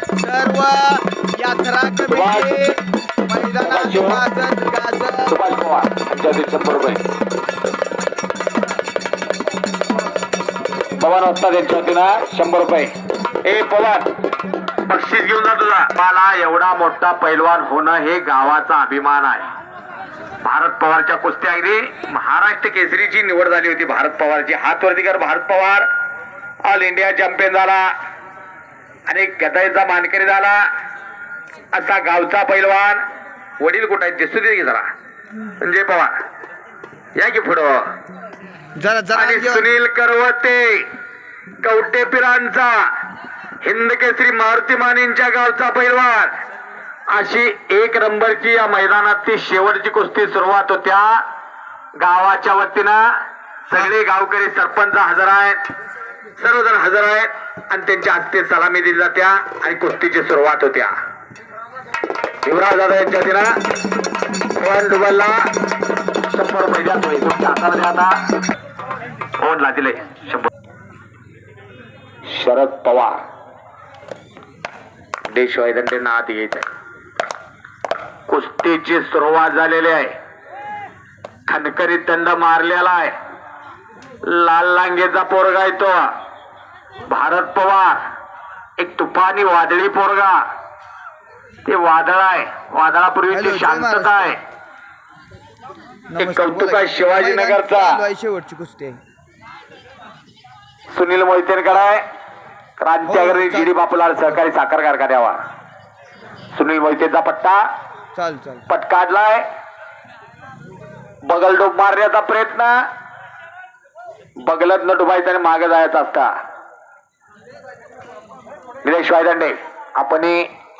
सर्व यात्रा कमिटी मैदानात वाजत गाजत सुभाष पवार यांच्यातील 100 रुपये. पवन असतात यांच्या वतीनं 100 रुपये. ए पवन बक्षीस घेऊन जा तुझा. मला एवढा मोठा पैलवान होणं हे गावाचा अभिमान आहे. भारत पवारच्या कुस्त्या अगदी महाराष्ट्र केसरीची निवड झाली होती. भारत पवारची हात वरती कर. Bharat Pawar all India champion झाला आणि गदाईचा मानकरी झाला. असा गावचा पैलवान. वडील कुठे आहेत दिसू दे जरा. संजय पवार या की पुढं. जरा आणि सुनील करवते कवटेपिरांचा हिंद केसरी मारुती मानेंच्या गावचा पैलवान. अशी 1 नंबरची या मैदानातली शेवटची कुस्ती सुरुवात होत्या. गावाच्या वतीनं सगळे गावकरी सरपंच हजर आहेत. सर्वजण हजर आहेत आणि त्यांच्या हस्ते सलामी दिली जात्या आणि कुस्तीची सुरुवात होत्या. युवराज दादा यांच्या वतीनं पवन डुबलला 100 रुपये द्या. तुमच्या हाताला द्या. आता पवनला दिले 100. शरद पवार देशवाई दंडेंना आत घ्यायचंय. कुस्तीची सुरुवात झालेली आहे. खनकरीत दंड मारलेला आहे. लाल लांगेचा पोरगा आहे तो भारत पवार. एक तुफानी वादळी पोरगा. ते वादळ आहे. वादळापूर्वीची शांतता आहे. एक कौतुक आहे शिवाजीनगरचा. शेवटची कुस्ती आहे. सुनील मोहितेकर आहे. क्रांतिनगरी जीडी बापूलाल सहकारी साखर कारखान्यावर. सुनील मोहितेचा पट्टा चाल पट काढलाय. बगलडोब मारण्याचा प्रयत्न. बगलत न डुबायचा आणि मागे जायचा असता. निलेश वायदंडे आपण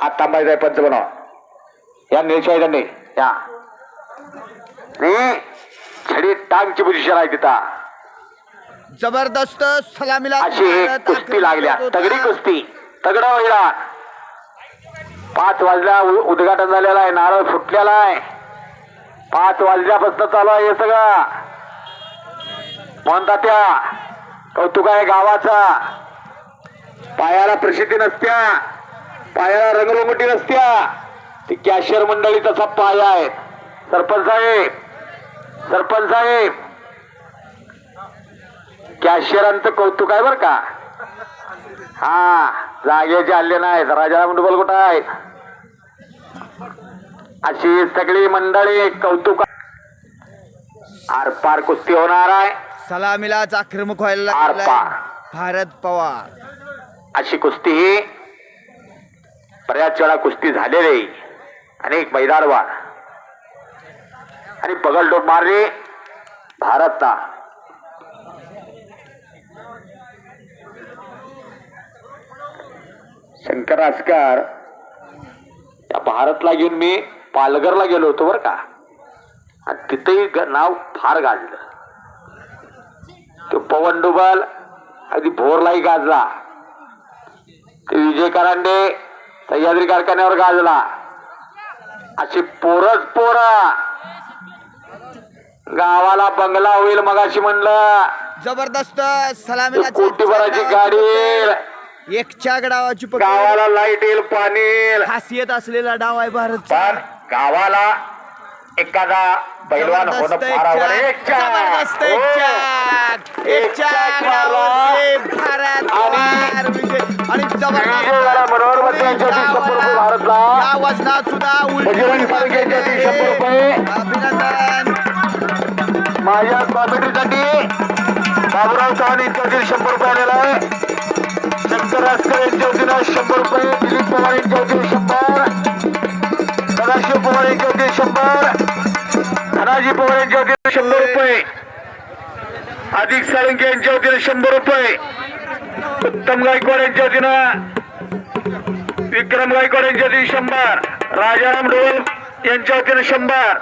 आत थांबायचंय. पंच बनवा या. निलेश वायदंडे या. छडी टांगची पोझिशन आहे तिथं. जबरदस्त सलामीला अशी कुस्ती लागल्या. तगडी कुस्ती. तगडा वैरा. 5 वाजल्या उद्घाटन झालेलं आहे. नारळ फुटलेला आहे. 5 वाजल्यापासून चालू आहे हे सगळं. म्हणतात त्या कौतुक आहे गावाचा. पायाला प्रसिद्धी नसत्या. पायाला रंगरंगोटी नसत्या. ती कॅशियर मंडळी तसा पाया आहे. सरपंच साहेब सरपंच साहेब कॅशियरांचं कौतुक आहे बर का. हा जागेचे हल्ले नाहीत. राजाला मुंडबल कुठं आहे. अशी सगळी मंडळी कौतुक. आरपार कुस्ती होणार आहे. सलामीलाच आक्रमक व्हायला आरपार भारत पवार. अशी कुस्ती ही बऱ्याच वेळा कुस्ती झालेली. अनेक मैदानवार आणि बगलडोब मारली भारतला. शंकर आसकर या भारतला घेऊन मी पालघरला गेलो होतो बर का. आणि तिथेही नाव फार गाजलं. तो पवन डुबल अगदी भोरलाही गाजला. ते विजय करांडे सह्याद्री कारखान्यावर गाजला. अशी पोरच गावाला बंगला होईल. मगाशी म्हणलं जबरदस्त सलामीला कोटीभराची गाडी. एकच्या डावाची गावाला लाईट येईल पाणी येईल. खासियत असलेला डाव आहे भारत. पण गावाला एखादा पैलवान होणं फार अवघड आहे. जबरदस्त भारतला वजनात सुद्धा अभिनंदन. माझ्या कॉमेडीसाठी बाबूराव चव्हाण यांच्यावरील 100 रुपये आलेला आहे. शंकर आसकर यांच्या वतीनं 100 रुपये. दिलीप पवार यांच्या वतीनं 100. सदाशिव पवार यांच्या वतीनं 100. धनाजी पवार यांच्या वतीनं 100 रुपये. अधिक साळुंके यांच्या वतीनं 100 रुपये. उत्तम गायकवाड यांच्या वतीनं. विक्रम गायकवाड यांच्या वतीनं 100. राजाराम ढोल यांच्या वतीनं 100.